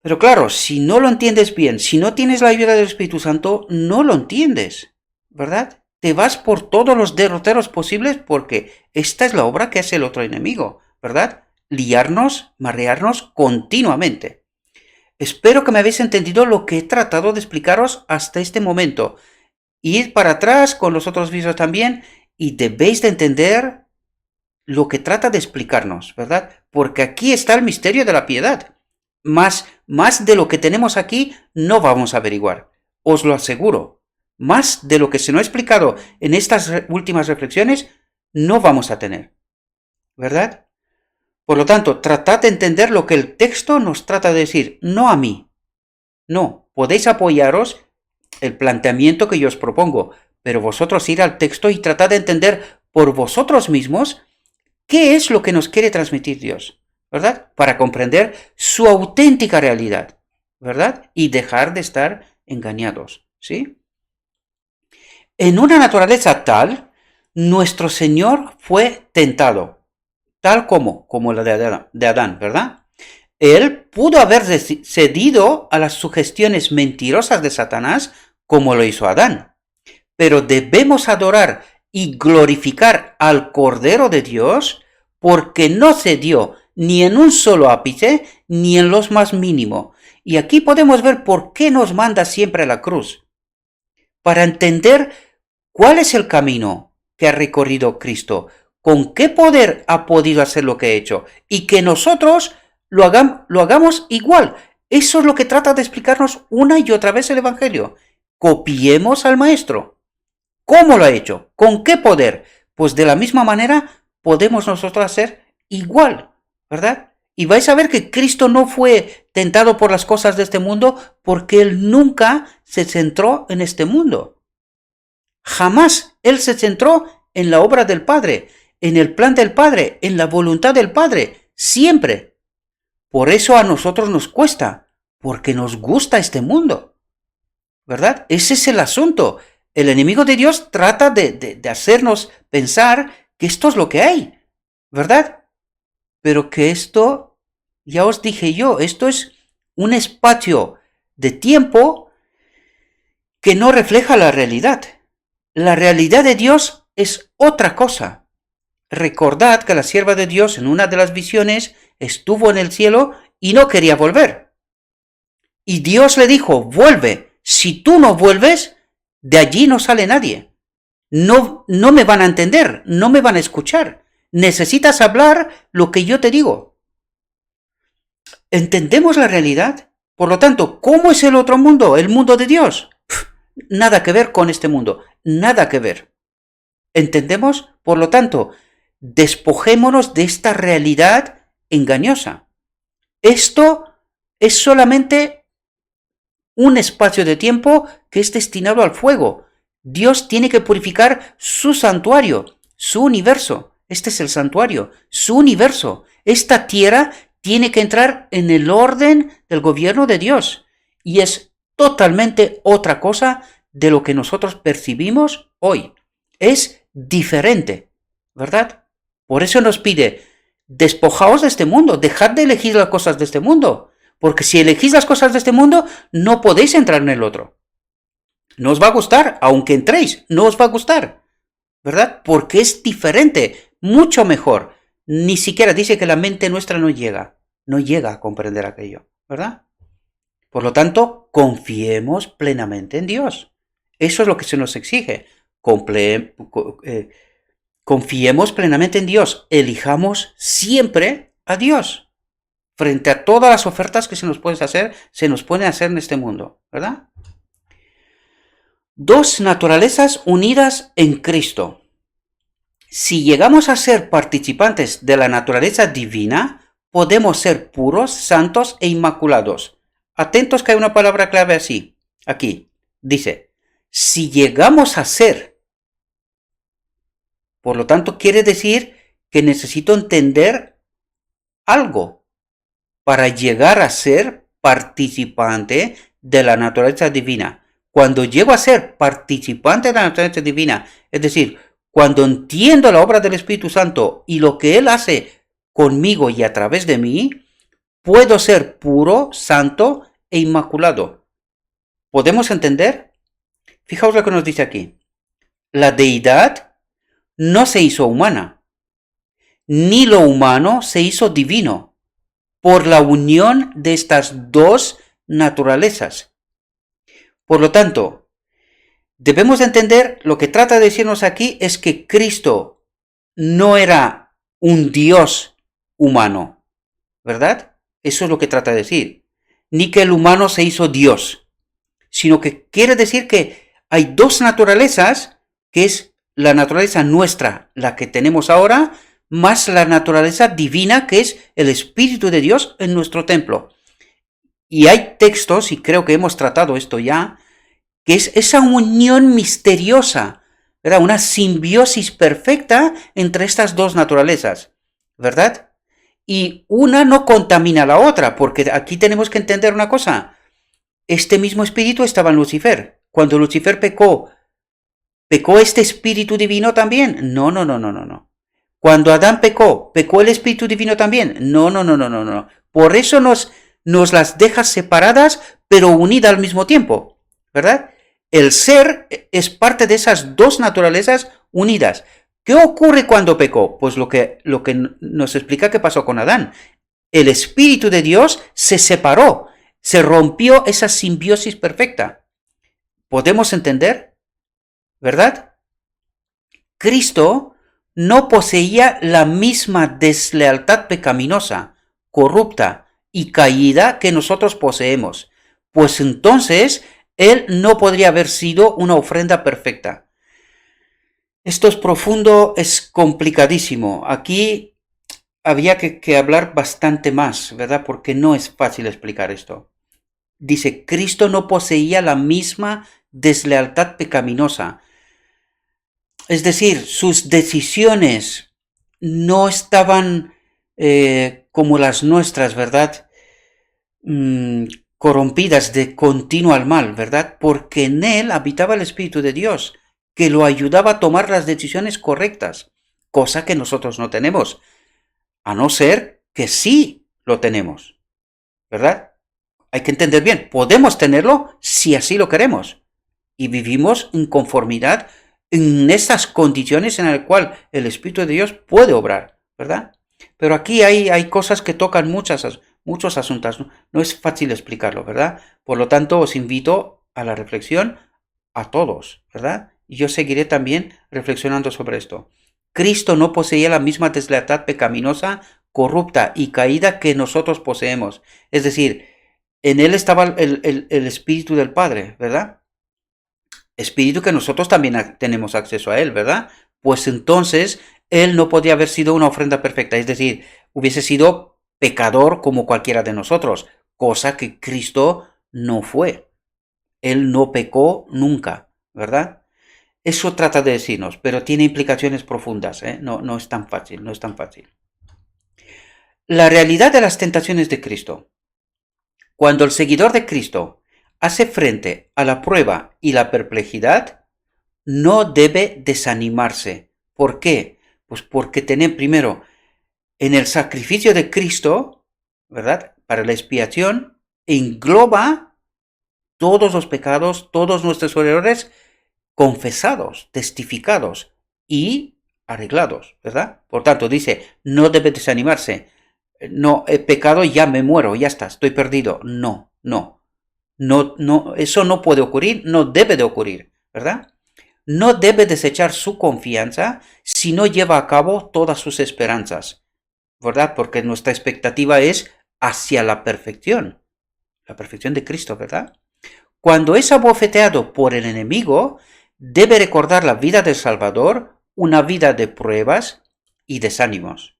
Pero claro, si no lo entiendes bien, si no tienes la ayuda del Espíritu Santo, no lo entiendes, ¿verdad? Te vas por todos los derroteros posibles porque esta es la obra que hace el otro enemigo, ¿verdad? Liarnos, marearnos continuamente. Espero que me habéis entendido lo que he tratado de explicaros hasta este momento. Id para atrás con los otros vídeos también y debéis de entender lo que trata de explicarnos, ¿verdad? Porque aquí está el misterio de la piedad. Más de lo que tenemos aquí no vamos a averiguar, os lo aseguro. Más de lo que se nos ha explicado en estas últimas reflexiones no vamos a tener, ¿verdad? Por lo tanto, tratad de entender lo que el texto nos trata de decir, no a mí. No, podéis apoyaros el planteamiento que yo os propongo, pero vosotros ir al texto y tratad de entender por vosotros mismos qué es lo que nos quiere transmitir Dios, ¿verdad? Para comprender su auténtica realidad, ¿verdad? Y dejar de estar engañados, ¿sí? En una naturaleza tal, nuestro Señor fue tentado, tal como la de Adán, ¿verdad? Él pudo haber cedido a las sugestiones mentirosas de Satanás como lo hizo Adán, pero debemos adorar y glorificar al Cordero de Dios porque no cedió ni en un solo ápice ni en los más mínimo. Y aquí podemos ver por qué nos manda siempre a la cruz. Para entender cuál es el camino que ha recorrido Cristo, con qué poder ha podido hacer lo que ha hecho y que nosotros lo hagamos igual. Eso es lo que trata de explicarnos una y otra vez el Evangelio. Copiemos al Maestro. ¿Cómo lo ha hecho? ¿Con qué poder? Pues de la misma manera podemos nosotros hacer igual, ¿verdad? Y vais a ver que Cristo no fue tentado por las cosas de este mundo porque Él nunca se centró en este mundo. Jamás Él se centró en la obra del Padre, en el plan del Padre, en la voluntad del Padre, siempre. Por eso a nosotros nos cuesta, porque nos gusta este mundo, ¿verdad? Ese es el asunto. El enemigo de Dios trata de hacernos pensar que esto es lo que hay, ¿verdad? Pero que esto, ya os dije yo, esto es un espacio de tiempo que no refleja la realidad. La realidad de Dios es otra cosa. Recordad que la sierva de Dios en una de las visiones estuvo en el cielo y no quería volver. Y Dios le dijo, vuelve. Si tú no vuelves, de allí no sale nadie. No me van a entender, no me van a escuchar. Necesitas hablar lo que yo te digo. ¿Entendemos la realidad? Por lo tanto, ¿cómo es el otro mundo? El mundo de Dios. Nada que ver con este mundo, nada que ver. ¿Entendemos? Por lo tanto, despojémonos de esta realidad engañosa. Esto es solamente un espacio de tiempo que es destinado al fuego. Dios tiene que purificar su santuario, su universo. Este es el santuario, su universo. Esta tierra tiene que entrar en el orden del gobierno de Dios. Y es totalmente otra cosa de lo que nosotros percibimos hoy. Es diferente, ¿verdad? Por eso nos pide, despojaos de este mundo, dejad de elegir las cosas de este mundo. Porque si elegís las cosas de este mundo, no podéis entrar en el otro. No os va a gustar, aunque entréis, no os va a gustar, ¿verdad? Porque es diferente, mucho mejor. Ni siquiera dice que la mente nuestra no llega a comprender aquello, ¿verdad? Por lo tanto, confiemos plenamente en Dios. Eso es lo que se nos exige. Confiemos plenamente en Dios. Elijamos siempre a Dios frente a todas las ofertas que se nos pueden hacer en este mundo, ¿verdad? Dos naturalezas unidas en Cristo. Si llegamos a ser participantes de la naturaleza divina, podemos ser puros, santos e inmaculados. Atentos que hay una palabra clave así, aquí. Dice, si llegamos a ser. Por lo tanto, quiere decir que necesito entender algo para llegar a ser participante de la naturaleza divina. Cuando llego a ser participante de la naturaleza divina, es decir, cuando entiendo la obra del Espíritu Santo y lo que Él hace conmigo y a través de mí, puedo ser puro, santo e inmaculado. ¿Podemos entender? Fijaos lo que nos dice aquí. La deidad no se hizo humana, ni lo humano se hizo divino, por la unión de estas dos naturalezas. Por lo tanto, debemos de entender, lo que trata de decirnos aquí es que Cristo no era un Dios humano, ¿verdad? Eso es lo que trata de decir. Ni que el humano se hizo Dios, sino que quiere decir que hay dos naturalezas, que es la naturaleza nuestra, la que tenemos ahora, más la naturaleza divina, que es el Espíritu de Dios en nuestro templo. Y hay textos, y creo que hemos tratado esto ya, que es esa unión misteriosa, ¿verdad? Una simbiosis perfecta entre estas dos naturalezas, ¿verdad? Y una no contamina a la otra, porque aquí tenemos que entender una cosa. Este mismo espíritu estaba en Lucifer. Cuando Lucifer ¿pecó este espíritu divino también? No. Cuando Adán ¿pecó el espíritu divino también? No. Por eso nos las deja separadas, pero unidas al mismo tiempo, ¿verdad? El ser es parte de esas dos naturalezas unidas. ¿Qué ocurre cuando pecó? Pues lo que nos explica qué pasó con Adán. El Espíritu de Dios se separó, se rompió esa simbiosis perfecta. ¿Podemos entender? ¿Verdad? Cristo no poseía la misma deslealtad pecaminosa, corrupta y caída que nosotros poseemos, pues entonces Él no podría haber sido una ofrenda perfecta. Esto es profundo, es complicadísimo. Aquí había que hablar bastante más, ¿verdad? Porque no es fácil explicar esto. Dice, Cristo no poseía la misma deslealtad pecaminosa. Es decir, sus decisiones no estaban como las nuestras, ¿verdad? Corrompidas de continuo al mal, ¿verdad? Porque en él habitaba el Espíritu de Dios, que lo ayudaba a tomar las decisiones correctas, cosa que nosotros no tenemos, a no ser que sí lo tenemos, ¿verdad? Hay que entender bien, podemos tenerlo si así lo queremos, y vivimos en conformidad en esas condiciones en las cuales el Espíritu de Dios puede obrar, ¿verdad? Pero aquí hay cosas que tocan muchos asuntos, no es fácil explicarlo, ¿verdad? Por lo tanto, os invito a la reflexión a todos, ¿verdad? Y yo seguiré también reflexionando sobre esto. Cristo no poseía la misma deslealtad pecaminosa, corrupta y caída que nosotros poseemos. Es decir, en él estaba el Espíritu del Padre, ¿verdad? Espíritu que nosotros también tenemos acceso a él, ¿verdad? Pues entonces Él no podía haber sido una ofrenda perfecta, es decir, hubiese sido pecador como cualquiera de nosotros, cosa que Cristo no fue. Él no pecó nunca, ¿verdad? Eso trata de decirnos, pero tiene implicaciones profundas, ¿eh? No es tan fácil, no es tan fácil. La realidad de las tentaciones de Cristo. Cuando el seguidor de Cristo hace frente a la prueba y la perplejidad, no debe desanimarse. ¿Por qué? Pues porque tener primero en el sacrificio de Cristo, ¿verdad? Para la expiación, engloba todos los pecados, todos nuestros errores confesados, testificados y arreglados, ¿verdad? Por tanto, dice, no debe desanimarse. No, he pecado, ya me muero, ya está, estoy perdido. No, eso no puede ocurrir, no debe de ocurrir, ¿verdad? No debe desechar su confianza si no lleva a cabo todas sus esperanzas, ¿verdad? Porque nuestra expectativa es hacia la perfección de Cristo, ¿verdad? Cuando es abofeteado por el enemigo, debe recordar la vida del Salvador, una vida de pruebas y desánimos.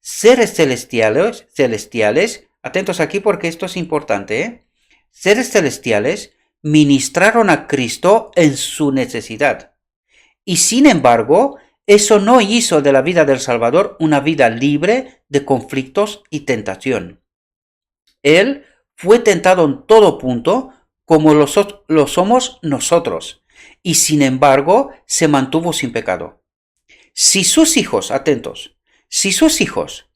Seres celestiales, atentos aquí porque esto es importante, ¿eh? Seres celestiales ministraron a Cristo en su necesidad. Y sin embargo, eso no hizo de la vida del Salvador una vida libre de conflictos y tentación. Él fue tentado en todo punto como lo somos nosotros, y sin embargo se mantuvo sin pecado. Si sus hijos, atentos, si sus hijos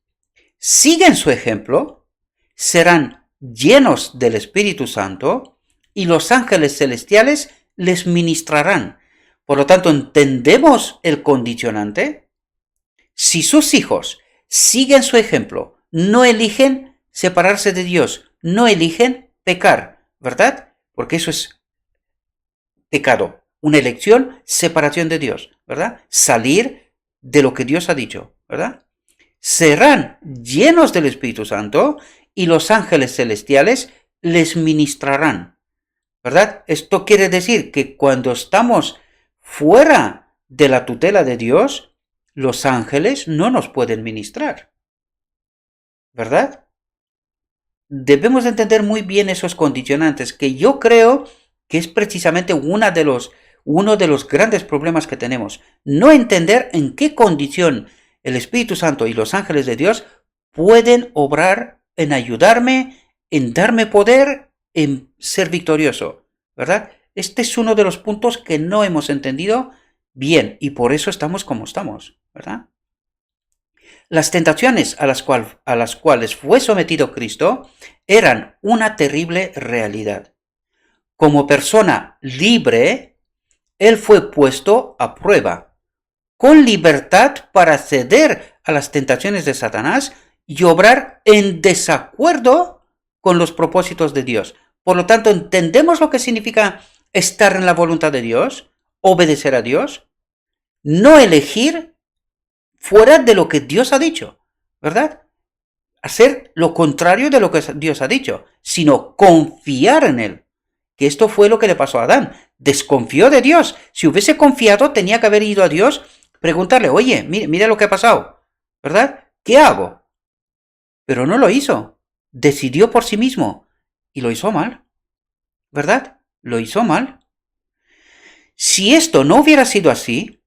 siguen su ejemplo, serán llenos del Espíritu Santo y los ángeles celestiales les ministrarán. Por lo tanto, ¿entendemos el condicionante? Si sus hijos siguen su ejemplo, no eligen separarse de Dios, no eligen pecar, ¿verdad? Porque eso es pecado, una elección, separación de Dios, ¿verdad? Salir de lo que Dios ha dicho, ¿verdad? Serán llenos del Espíritu Santo y los ángeles celestiales les ministrarán, ¿verdad? Esto quiere decir que cuando estamos fuera de la tutela de Dios, los ángeles no nos pueden ministrar, ¿verdad? Debemos entender muy bien esos condicionantes, que yo creo que es precisamente uno de los grandes problemas que tenemos. No entender en qué condición el Espíritu Santo y los ángeles de Dios pueden obrar en ayudarme, en darme poder, en ser victorioso, ¿verdad? Este es uno de los puntos que no hemos entendido bien y por eso estamos como estamos, ¿verdad? Las tentaciones a las cuales fue sometido Cristo eran una terrible realidad. Como persona libre, Él fue puesto a prueba, con libertad para ceder a las tentaciones de Satanás y obrar en desacuerdo con los propósitos de Dios. Por lo tanto, ¿entendemos lo que significa estar en la voluntad de Dios? Obedecer a Dios. No elegir fuera de lo que Dios ha dicho, ¿verdad? Hacer lo contrario de lo que Dios ha dicho, sino confiar en Él. Que esto fue lo que le pasó a Adán. Desconfió de Dios. Si hubiese confiado, tenía que haber ido a Dios, preguntarle, oye, mira lo que ha pasado, ¿verdad? ¿Qué hago? Pero no lo hizo. Decidió por sí mismo. Y lo hizo mal, ¿verdad? Lo hizo mal. Si esto no hubiera sido así,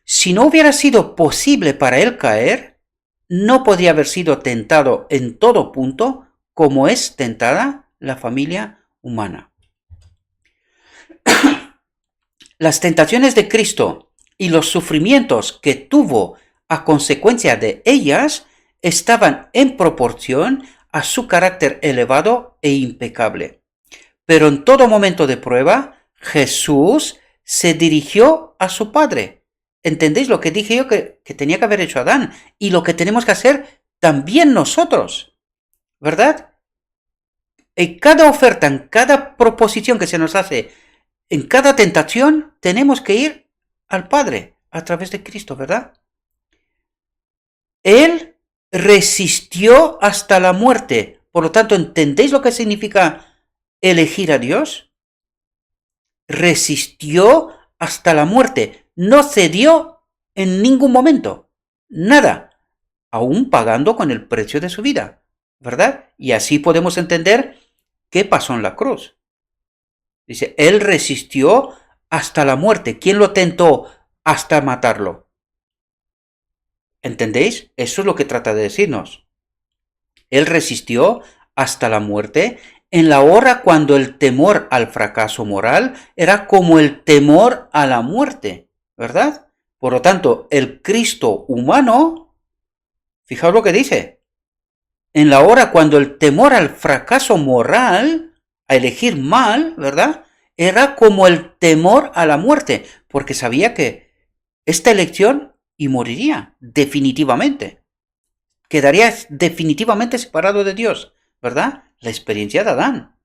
si no hubiera sido posible para él caer, no podría haber sido tentado en todo punto como es tentada la familia humana. Las tentaciones de Cristo y los sufrimientos que tuvo a consecuencia de ellas estaban en proporción a su carácter elevado e impecable. Pero en todo momento de prueba, Jesús se dirigió a su Padre. ¿Entendéis lo que dije yo que tenía que haber hecho Adán? Y lo que tenemos que hacer también nosotros, ¿verdad? En cada oferta, en cada proposición que se nos hace, en cada tentación, tenemos que ir al Padre a través de Cristo, ¿verdad? Él resistió hasta la muerte. Por lo tanto, ¿entendéis lo que significa elegir a Dios? Resistió hasta la muerte. No cedió en ningún momento. nada, aún pagando con el precio de su vida, ¿verdad? Y así podemos entender qué pasó en la cruz. Dice, Él resistió hasta la muerte. ¿Quién lo tentó hasta matarlo? ¿Entendéis? Eso es lo que trata de decirnos. Él resistió hasta la muerte en la hora cuando el temor al fracaso moral era como el temor a la muerte, ¿verdad? Por lo tanto, el Cristo humano, fijaos lo que dice, en la hora cuando el temor al fracaso moral, a elegir mal, ¿verdad? Era como el temor a la muerte, porque sabía que esta elección y moriría definitivamente. Quedaría definitivamente separado de Dios, ¿verdad? La experiencia de Adán.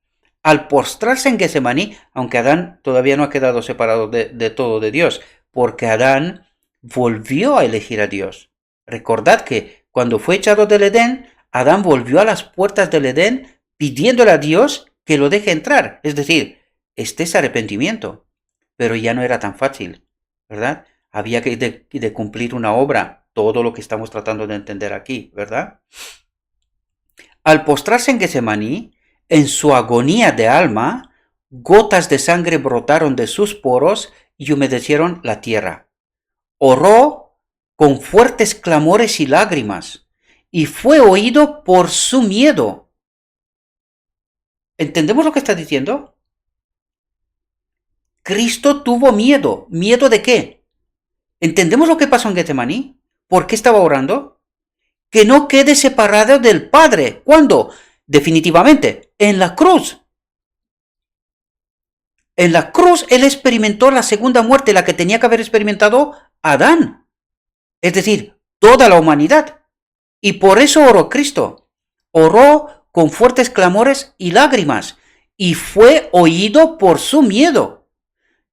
Al postrarse en Getsemaní, aunque Adán todavía no ha quedado separado de todo de Dios, porque Adán volvió a elegir a Dios. Recordad que cuando fue echado del Edén, Adán volvió a las puertas del Edén pidiéndole a Dios que lo deje entrar. Es decir, este es arrepentimiento. Pero ya no era tan fácil, ¿verdad? Había que de cumplir una obra, todo lo que estamos tratando de entender aquí, ¿verdad? Al postrarse en Getsemaní, en su agonía de alma, gotas de sangre brotaron de sus poros y humedecieron la tierra. Oró con fuertes clamores y lágrimas, y fue oído por su miedo. ¿Entendemos lo que está diciendo? Cristo tuvo miedo. ¿Miedo de qué? ¿Entendemos lo que pasó en Getsemaní? ¿Por qué estaba orando? Que no quede separado del Padre. ¿Cuándo? Definitivamente, en la cruz. En la cruz él experimentó la segunda muerte, la que tenía que haber experimentado Adán. Es decir, toda la humanidad. Y por eso oró Cristo. Oró con fuertes clamores y lágrimas. Y fue oído por su miedo.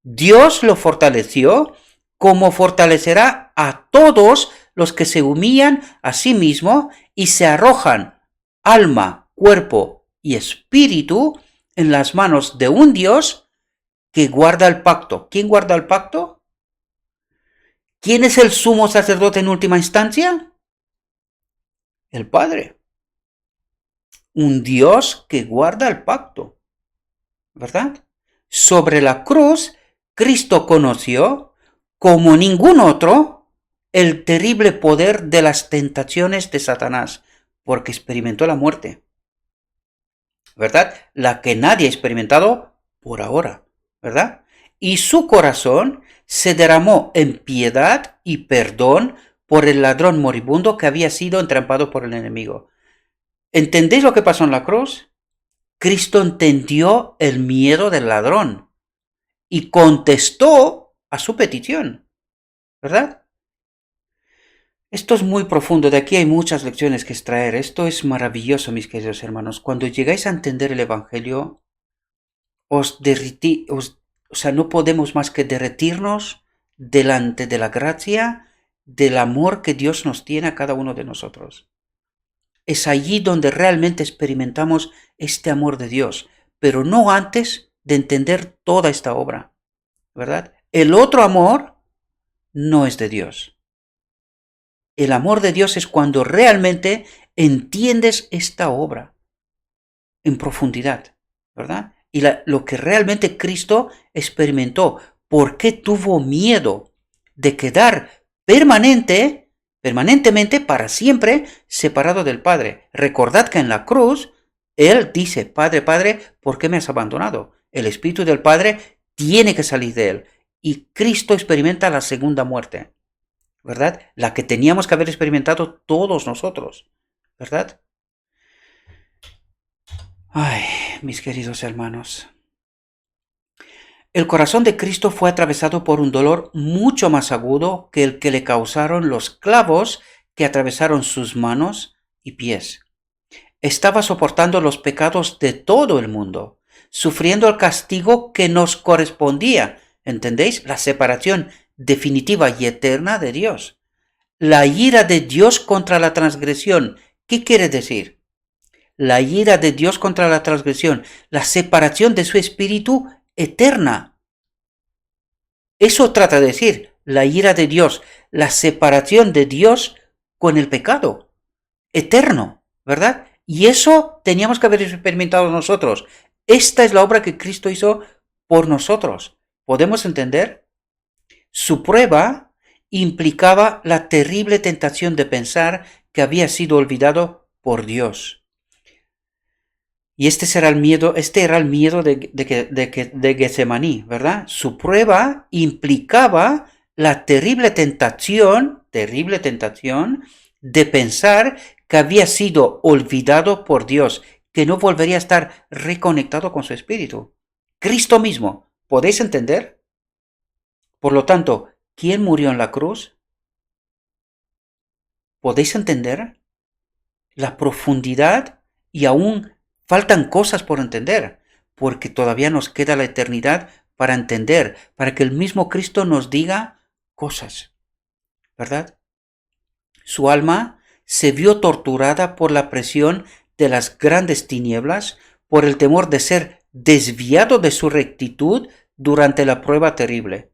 Dios lo fortaleció como fortalecerá a todos los que se humillan a sí mismo y se arrojan alma, cuerpo y espíritu en las manos de un Dios que guarda el pacto. ¿Quién guarda el pacto? ¿Quién es el sumo sacerdote en última instancia? El Padre. Un Dios que guarda el pacto, ¿verdad? Sobre la cruz, Cristo conoció, como ningún otro, el terrible poder de las tentaciones de Satanás, porque experimentó la muerte, ¿verdad? La que nadie ha experimentado por ahora, ¿verdad? Y su corazón se derramó en piedad y perdón por el ladrón moribundo que había sido entrampado por el enemigo. ¿Entendéis lo que pasó en la cruz? Cristo entendió el miedo del ladrón y contestó a su petición, ¿verdad? Esto es muy profundo, de aquí hay muchas lecciones que extraer. Esto es maravilloso, mis queridos hermanos. Cuando llegáis a entender el Evangelio, no podemos más que derretirnos delante de la gracia, del amor que Dios nos tiene a cada uno de nosotros. Es allí donde realmente experimentamos este amor de Dios, pero no antes de entender toda esta obra, ¿verdad? El otro amor no es de Dios. El amor de Dios es cuando realmente entiendes esta obra en profundidad, ¿verdad? Y lo que realmente Cristo experimentó. ¿Por qué tuvo miedo de quedar permanentemente, para siempre, separado del Padre? Recordad que en la cruz, Él dice, Padre, Padre, ¿por qué me has abandonado? El Espíritu del Padre tiene que salir de Él. Y Cristo experimenta la segunda muerte, ¿verdad? La que teníamos que haber experimentado todos nosotros, ¿verdad? Ay, mis queridos hermanos. El corazón de Cristo fue atravesado por un dolor mucho más agudo que el que le causaron los clavos que atravesaron sus manos y pies. Estaba soportando los pecados de todo el mundo, sufriendo el castigo que nos correspondía, ¿entendéis? La separación definitiva y eterna de Dios. La ira de Dios contra la transgresión. ¿Qué quiere decir? La ira de Dios contra la transgresión, la separación de su espíritu eterna. Eso trata de decir, la ira de Dios, la separación de Dios con el pecado eterno, ¿verdad? Y eso teníamos que haber experimentado nosotros. Esta es la obra que Cristo hizo por nosotros. ¿Podemos entender? Su prueba implicaba la terrible tentación de pensar que había sido olvidado por Dios. Y este era el miedo de Getsemaní, ¿verdad? Su prueba implicaba la terrible tentación de pensar que había sido olvidado por Dios, que no volvería a estar reconectado con su espíritu. Cristo mismo, ¿podéis entender? Por lo tanto, ¿quién murió en la cruz? ¿Podéis entender la profundidad? Y aún faltan cosas por entender, porque todavía nos queda la eternidad para entender, para que el mismo Cristo nos diga cosas, ¿verdad? Su alma se vio torturada por la presión de las grandes tinieblas, por el temor de ser desviado de su rectitud durante la prueba terrible.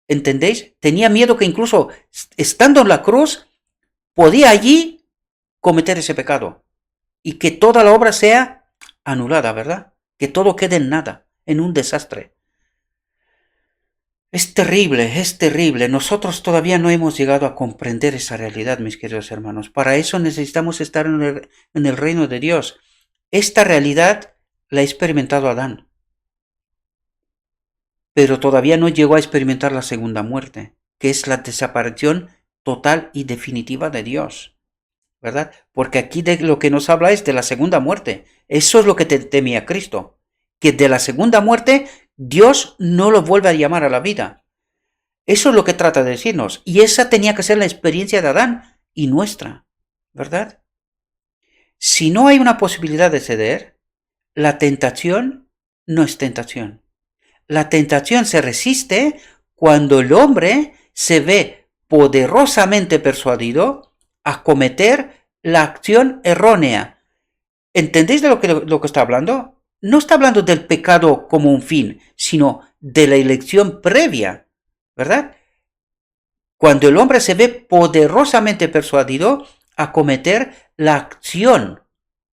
¿Entendéis? Tenía miedo que incluso estando en la cruz, podía allí cometer ese pecado y que toda la obra sea anulada, ¿verdad? Que todo quede en nada, en un desastre. Es terrible. Nosotros todavía no hemos llegado a comprender esa realidad, mis queridos hermanos. Para eso necesitamos estar en el reino de Dios. Esta realidad la ha experimentado Adán, pero todavía no llegó a experimentar la segunda muerte, que es la desaparición total y definitiva de Dios, ¿verdad? Porque aquí de lo que nos habla es de la segunda muerte. Eso es lo que temía Cristo, que de la segunda muerte Dios no lo vuelve a llamar a la vida. Eso es lo que trata de decirnos. Y esa tenía que ser la experiencia de Adán y nuestra, ¿verdad? Si no hay una posibilidad de ceder, la tentación no es tentación. La tentación se resiste cuando el hombre se ve poderosamente persuadido a cometer la acción errónea. ¿Entendéis de lo que está hablando? No está hablando del pecado como un fin, sino de la elección previa, ¿verdad? Cuando el hombre se ve poderosamente persuadido a cometer la acción,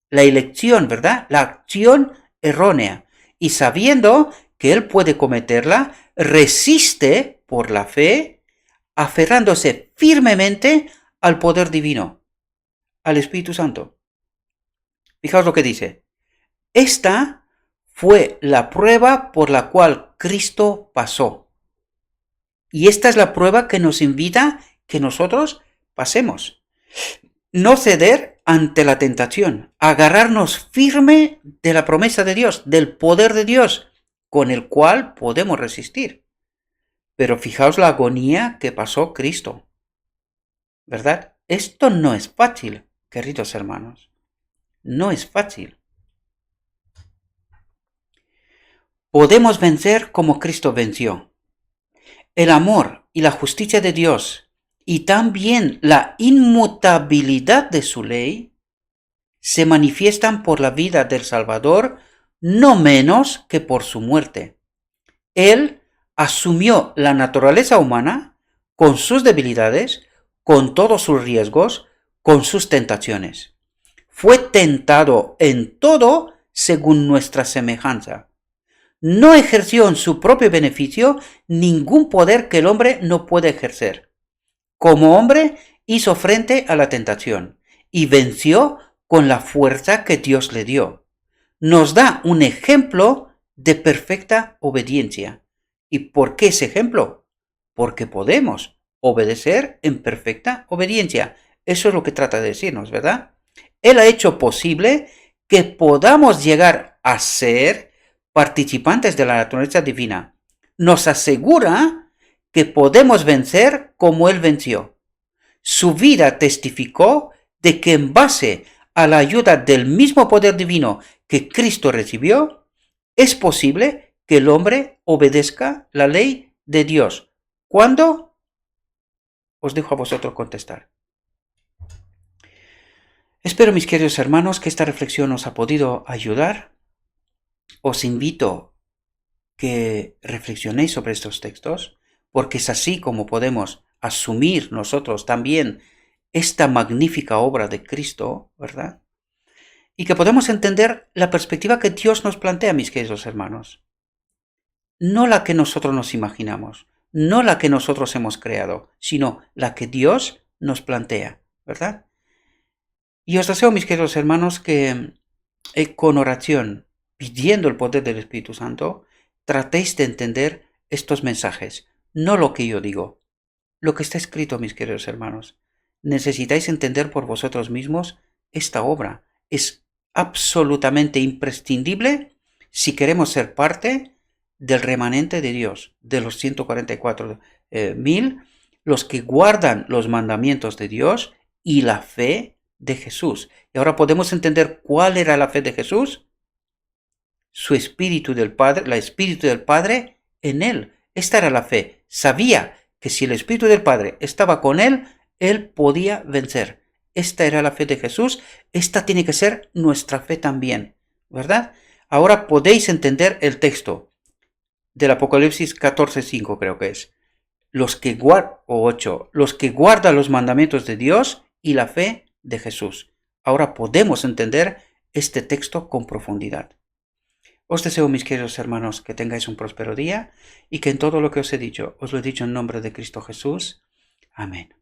la elección, ¿verdad? La acción errónea. Y sabiendo que él puede cometerla, resiste por la fe, aferrándose firmemente al poder divino, al Espíritu Santo. Fijaos lo que dice. Esta fue la prueba por la cual Cristo pasó. Y esta es la prueba que nos invita que nosotros pasemos. No ceder ante la tentación, agarrarnos firme de la promesa de Dios, del poder de Dios, con el cual podemos resistir. Pero fijaos la agonía que pasó Cristo, ¿verdad? Esto no es fácil, queridos hermanos. No es fácil. Podemos vencer como Cristo venció. El amor y la justicia de Dios y también la inmutabilidad de su ley se manifiestan por la vida del Salvador no menos que por su muerte. Él asumió la naturaleza humana con sus debilidades, con todos sus riesgos, con sus tentaciones. Fue tentado en todo según nuestra semejanza. No ejerció en su propio beneficio ningún poder que el hombre no puede ejercer. Como hombre hizo frente a la tentación y venció con la fuerza que Dios le dio. Nos da un ejemplo de perfecta obediencia. ¿Y por qué ese ejemplo? Porque podemos obedecer en perfecta obediencia. Eso es lo que trata de decirnos, ¿verdad? Él ha hecho posible que podamos llegar a ser participantes de la naturaleza divina. Nos asegura que podemos vencer como Él venció. Su vida testificó de que en base a la ayuda del mismo poder divino que Cristo recibió, es posible que el hombre obedezca la ley de Dios. ¿Cuándo? Os dejo a vosotros contestar. Espero, mis queridos hermanos, que esta reflexión os ha podido ayudar. Os invito que reflexionéis sobre estos textos, porque es así como podemos asumir nosotros también esta magnífica obra de Cristo, ¿verdad? Y que podemos entender la perspectiva que Dios nos plantea, mis queridos hermanos. No la que nosotros nos imaginamos, no la que nosotros hemos creado, sino la que Dios nos plantea, ¿verdad? Y os deseo, mis queridos hermanos, que con oración, pidiendo el poder del Espíritu Santo, tratéis de entender estos mensajes, no lo que yo digo, lo que está escrito, mis queridos hermanos. Necesitáis entender por vosotros mismos esta obra. Es absolutamente imprescindible si queremos ser parte del remanente de Dios, de los 144.000, los que guardan los mandamientos de Dios y la fe de Jesús. Y ahora podemos entender cuál era la fe de Jesús. Su Espíritu del Padre, el Espíritu del Padre en él. Esta era la fe. Sabía que si el Espíritu del Padre estaba con él, él podía vencer. Esta era la fe de Jesús. Esta tiene que ser nuestra fe también, ¿verdad? Ahora podéis entender el texto del Apocalipsis 14:5, creo que es. Los que guardan los mandamientos de Dios y la fe de Jesús. Ahora podemos entender este texto con profundidad. Os deseo, mis queridos hermanos, que tengáis un próspero día y que en todo lo que os he dicho, os lo he dicho en nombre de Cristo Jesús. Amén.